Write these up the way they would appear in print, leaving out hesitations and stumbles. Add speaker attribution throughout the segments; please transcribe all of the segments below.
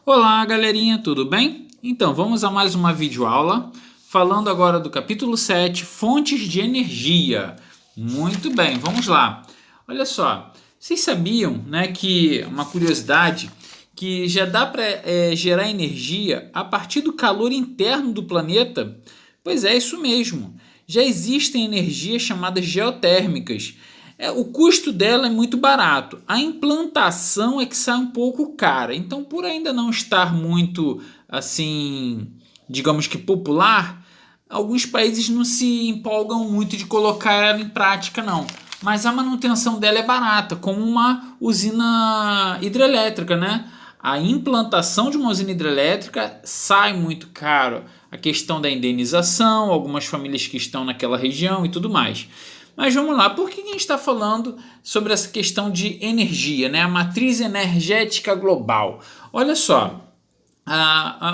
Speaker 1: Olá, galerinha, tudo bem? Então, vamos a mais uma videoaula, falando agora do capítulo 7, fontes de energia. Muito bem, vamos lá. Olha só, vocês sabiam, né, que uma curiosidade, que já dá para gerar energia a partir do calor interno do planeta? Pois é, isso mesmo. Já existem energias chamadas geotérmicas. O custo dela é muito barato. A implantação é que sai um pouco cara. Então, por ainda não estar muito, assim, digamos que popular, alguns países não se empolgam muito de colocar ela em prática, não. Mas a manutenção dela é barata, como uma usina hidrelétrica, né? A implantação de uma usina hidrelétrica sai muito caro. A questão da indenização, algumas famílias que estão naquela região e tudo mais. Mas vamos lá, por que a gente está falando sobre essa questão de energia, né? A matriz energética global? Olha só,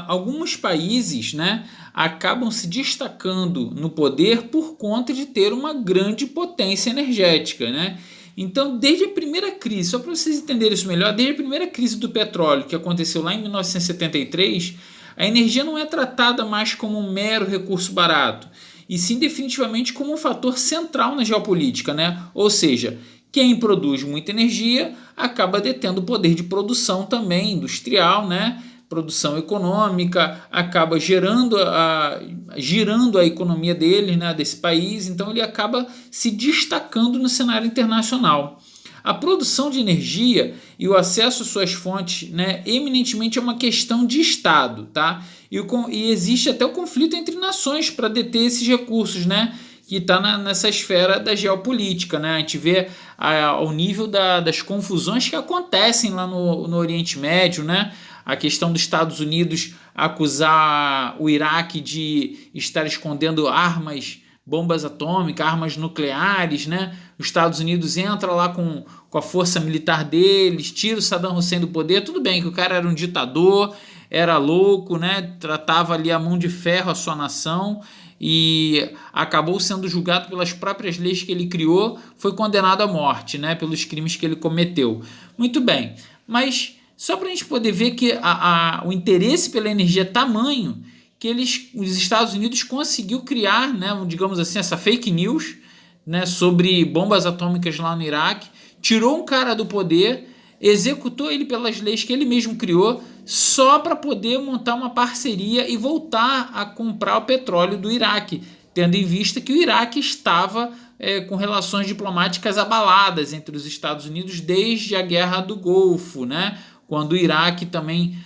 Speaker 1: alguns países, né, acabam se destacando no poder por conta de ter uma grande potência energética, né? Então, desde a primeira crise, só para vocês entenderem isso melhor, desde a primeira crise do petróleo, que aconteceu lá em 1973, a energia não é tratada mais como um mero recurso barato, e sim definitivamente como um fator central na geopolítica, né? Ou seja, quem produz muita energia acaba detendo o poder de produção também industrial, né? Produção econômica, acaba girando a economia dele, né, desse país, então ele acaba se destacando no cenário internacional. A produção de energia e o acesso às suas fontes, né, eminentemente é uma questão de Estado, tá? E existe até o conflito entre nações para deter esses recursos, né? Que está nessa esfera da geopolítica, né? A gente vê ao nível das confusões que acontecem lá no Oriente Médio, né? A questão dos Estados Unidos acusar o Iraque de estar escondendo bombas atômicas, armas nucleares, né? Os Estados Unidos entra lá com a força militar deles, tira o Saddam Hussein do poder. Tudo bem que o cara era um ditador, era louco, né? Tratava ali a mão de ferro a sua nação e acabou sendo julgado pelas próprias leis que ele criou, foi condenado à morte, né? Pelos crimes que ele cometeu. Muito bem, mas só para a gente poder ver que o interesse pela energia é tamanho que os Estados Unidos conseguiu criar, né, digamos assim, essa fake news, né, sobre bombas atômicas lá no Iraque, tirou um cara do poder, executou ele pelas leis que ele mesmo criou, só para poder montar uma parceria e voltar a comprar o petróleo do Iraque, tendo em vista que o Iraque estava com relações diplomáticas abaladas entre os Estados Unidos desde a Guerra do Golfo, né? Quando o Iraque também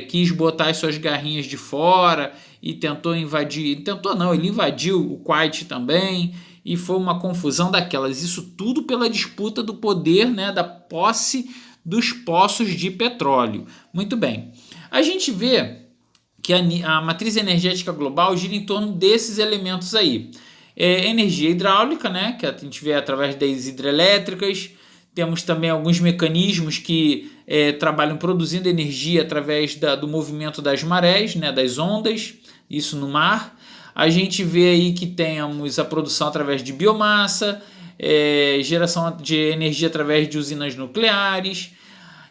Speaker 1: quis botar as suas garrinhas de fora e tentou invadir, tentou não, ele invadiu o Kuwait também, e foi uma confusão daquelas, isso tudo pela disputa do poder, né, da posse dos poços de petróleo. Muito bem, a gente vê que a matriz energética global gira em torno desses elementos aí. Energia hidráulica, né, que a gente vê através das hidrelétricas. Temos também alguns mecanismos que trabalham produzindo energia através do movimento das marés, né, das ondas, isso no mar. A gente vê aí que temos a produção através de biomassa, geração de energia através de usinas nucleares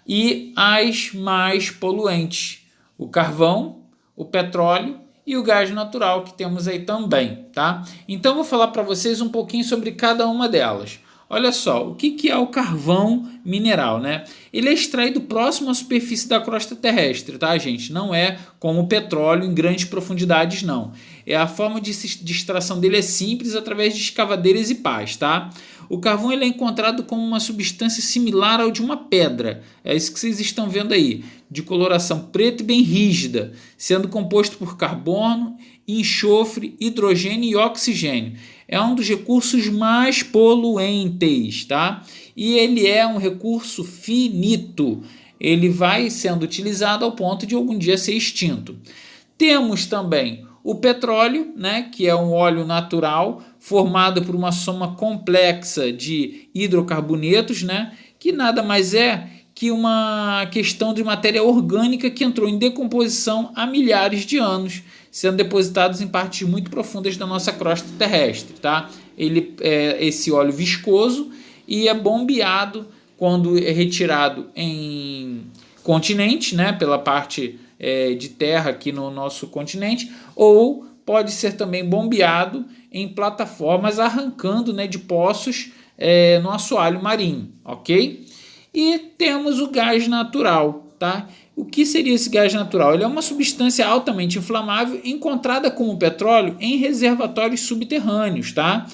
Speaker 1: e as mais poluentes, o carvão, o petróleo e o gás natural que temos aí também, tá? Então vou falar para vocês um pouquinho sobre cada uma delas. Olha só, o que é o carvão mineral, né? Ele é extraído próximo à superfície da crosta terrestre, tá, gente? Não é como o petróleo em grandes profundidades, não. A forma de extração dele é simples, através de escavadeiras e pás, tá? O carvão ele é encontrado como uma substância similar ao de uma pedra. É isso que vocês estão vendo aí, de coloração preta e bem rígida, sendo composto por carbono, enxofre, hidrogênio e oxigênio. É um dos recursos mais poluentes, tá? E ele é um recurso finito. Ele vai sendo utilizado ao ponto de algum dia ser extinto. Temos também o petróleo, né, que é um óleo natural formado por uma soma complexa de hidrocarbonetos, né, que nada mais é que uma questão de matéria orgânica que entrou em decomposição há milhares de anos, sendo depositados em partes muito profundas da nossa crosta terrestre, tá? Ele é esse óleo viscoso e é bombeado quando é retirado continente, né, pela parte de terra aqui no nosso continente, ou pode ser também bombeado em plataformas arrancando, né, de poços no assoalho marinho, ok? E temos o gás natural, tá? O que seria esse gás natural? Ele é uma substância altamente inflamável encontrada como petróleo em reservatórios subterrâneos, tá?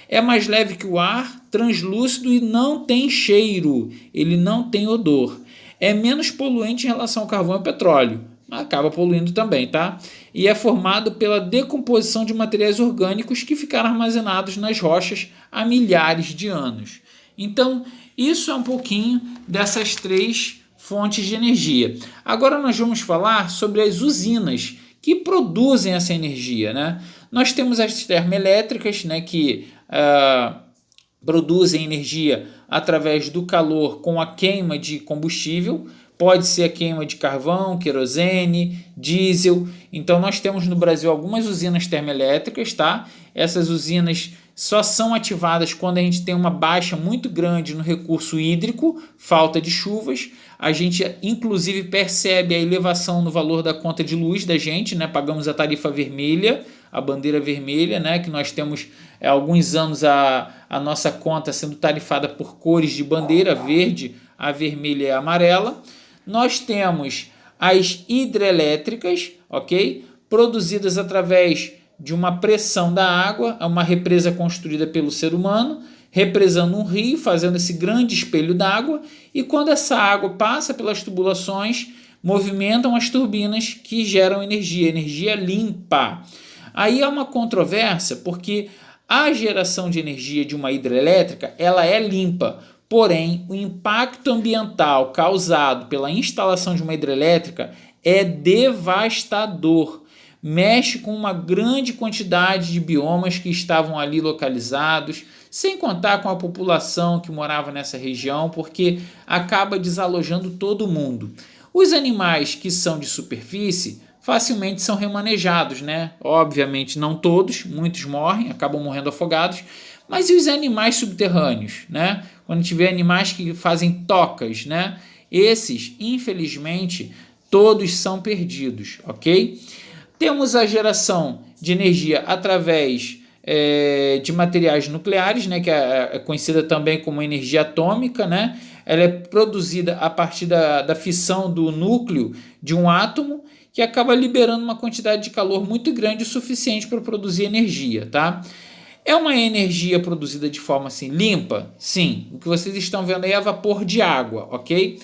Speaker 1: É mais leve que o ar, translúcido e não tem cheiro, ele não tem odor. É menos poluente em relação ao carvão e ao petróleo, mas acaba poluindo também, tá? E é formado pela decomposição de materiais orgânicos que ficaram armazenados nas rochas há milhares de anos. Então, isso é um pouquinho dessas 3 fontes de energia. Agora nós vamos falar sobre as usinas que produzem essa energia, né? Nós temos as termoelétricas, né, que produzem energia através do calor com a queima de combustível. Pode ser a queima de carvão, querosene, diesel. Então nós temos no Brasil algumas usinas termoelétricas, tá? Essas usinas só são ativadas quando a gente tem uma baixa muito grande no recurso hídrico, falta de chuvas. A gente inclusive percebe a elevação no valor da conta de luz da gente, né? Pagamos a tarifa vermelha, a bandeira vermelha, né? Que nós temos há alguns anos a nossa conta sendo tarifada por cores de bandeira, verde, a vermelha e a amarela. Nós temos as hidrelétricas, ok? Produzidas através de uma pressão da água, uma represa construída pelo ser humano, represando um rio, fazendo esse grande espelho d'água, e quando essa água passa pelas tubulações, movimentam as turbinas que geram energia limpa. Aí há uma controvérsia, porque a geração de energia de uma hidrelétrica, ela é limpa, porém o impacto ambiental causado pela instalação de uma hidrelétrica é devastador. Mexe com uma grande quantidade de biomas que estavam ali localizados, sem contar com a população que morava nessa região, porque acaba desalojando todo mundo. Os animais que são de superfície facilmente são remanejados, né? Obviamente não todos, muitos morrem, acabam morrendo afogados, mas e os animais subterrâneos, né? Quando tiver animais que fazem tocas, né? Esses, infelizmente, todos são perdidos, ok? Temos a geração de energia através de materiais nucleares, né, que é conhecida também como energia atômica, né? Ela é produzida a partir da fissão do núcleo de um átomo, que acaba liberando uma quantidade de calor muito grande o suficiente para produzir energia, tá? É uma energia produzida de forma assim limpa? Sim. O que vocês estão vendo aí é vapor de água, ok?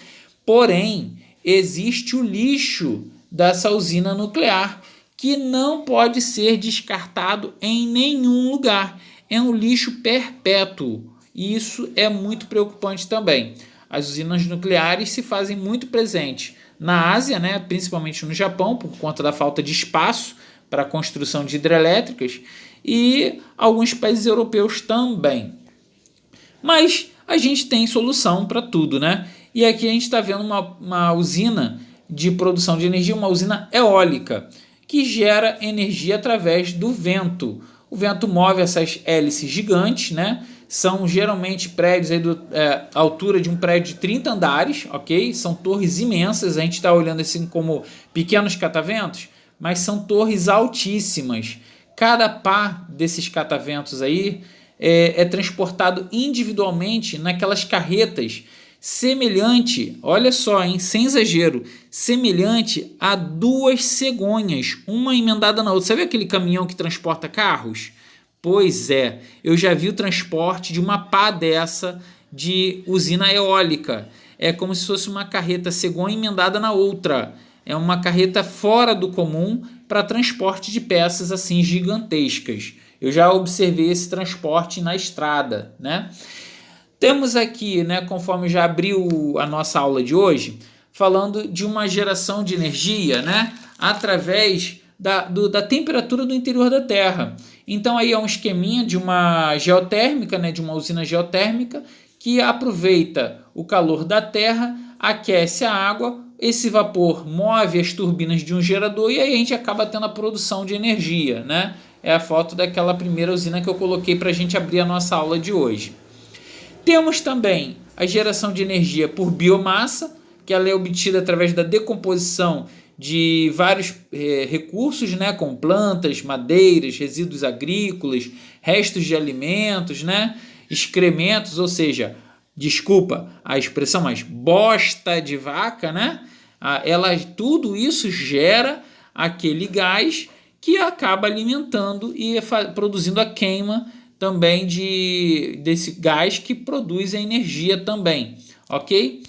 Speaker 1: Porém, existe o lixo dessa usina nuclear, que não pode ser descartado em nenhum lugar. É um lixo perpétuo. E isso é muito preocupante também. As usinas nucleares se fazem muito presentes na Ásia, né, principalmente no Japão, por conta da falta de espaço para a construção de hidrelétricas, e alguns países europeus também. Mas a gente tem solução para tudo, né? E aqui a gente está vendo uma usina de produção de energia, uma usina eólica, que gera energia através do vento. O vento move essas hélices gigantes, né? São geralmente prédios aí a altura de um prédio de 30 andares, ok? São torres imensas, a gente está olhando assim como pequenos cataventos, mas são torres altíssimas. Cada pá desses cataventos aí é transportado individualmente naquelas carretas, semelhante, olha só, hein, sem exagero, semelhante a 2 cegonhas, uma emendada na outra. Sabe aquele caminhão que transporta carros? Pois é, eu já vi o transporte de uma pá dessa de usina eólica. É como se fosse uma carreta cegonha emendada na outra. É uma carreta fora do comum para transporte de peças assim gigantescas. Eu já observei esse transporte na estrada, né? Temos aqui, né, conforme já abriu a nossa aula de hoje, falando de uma geração de energia, né, através da temperatura do interior da Terra. Então aí é um esqueminha de uma geotérmica, né, de uma usina geotérmica, que aproveita o calor da Terra, aquece a água, esse vapor move as turbinas de um gerador e aí a gente acaba tendo a produção de energia, né? É a foto daquela primeira usina que eu coloquei para a gente abrir a nossa aula de hoje. Temos também a geração de energia por biomassa, que que ela é obtida através da decomposição de vários recursos, né, como plantas, madeiras, resíduos agrícolas, restos de alimentos, né, excrementos, ou seja, desculpa a expressão, mas bosta de vaca, né? Tudo isso gera aquele gás que acaba alimentando e produzindo a queima também desse gás que produz a energia também, ok?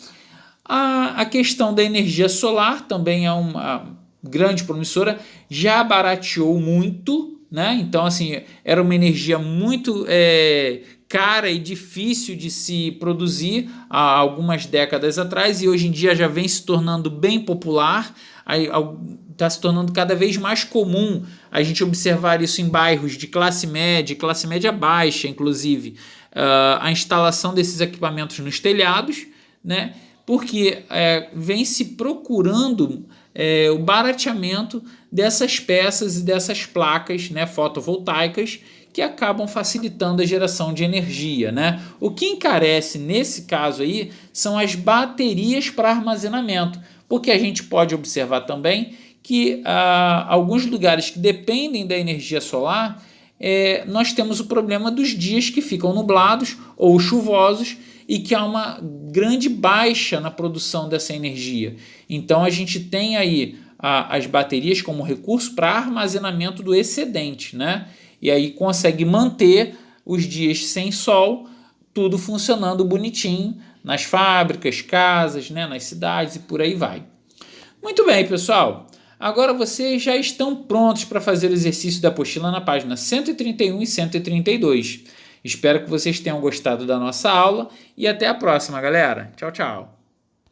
Speaker 1: A questão da energia solar também é uma grande promissora, já barateou muito, né? Então, assim, era uma energia muito cara e difícil de se produzir há algumas décadas atrás e hoje em dia já vem se tornando bem popular, está se tornando cada vez mais comum a gente observar isso em bairros de classe média baixa, inclusive, a instalação desses equipamentos nos telhados, né? Porque vem se procurando o barateamento dessas peças e dessas placas, né, fotovoltaicas que acabam facilitando a geração de energia, né? O que encarece nesse caso aí são as baterias para armazenamento, porque a gente pode observar também que alguns lugares que dependem da energia solar, nós temos o problema dos dias que ficam nublados ou chuvosos e que há uma grande baixa na produção dessa energia. Então a gente tem aí as baterias como recurso para armazenamento do excedente, né? E aí consegue manter os dias sem sol, tudo funcionando bonitinho nas fábricas, casas, né, nas cidades e por aí vai. Muito bem, pessoal. Agora vocês já estão prontos para fazer o exercício da apostila na página 131 e 132. Espero que vocês tenham gostado da nossa aula e até a próxima, galera. Tchau, tchau.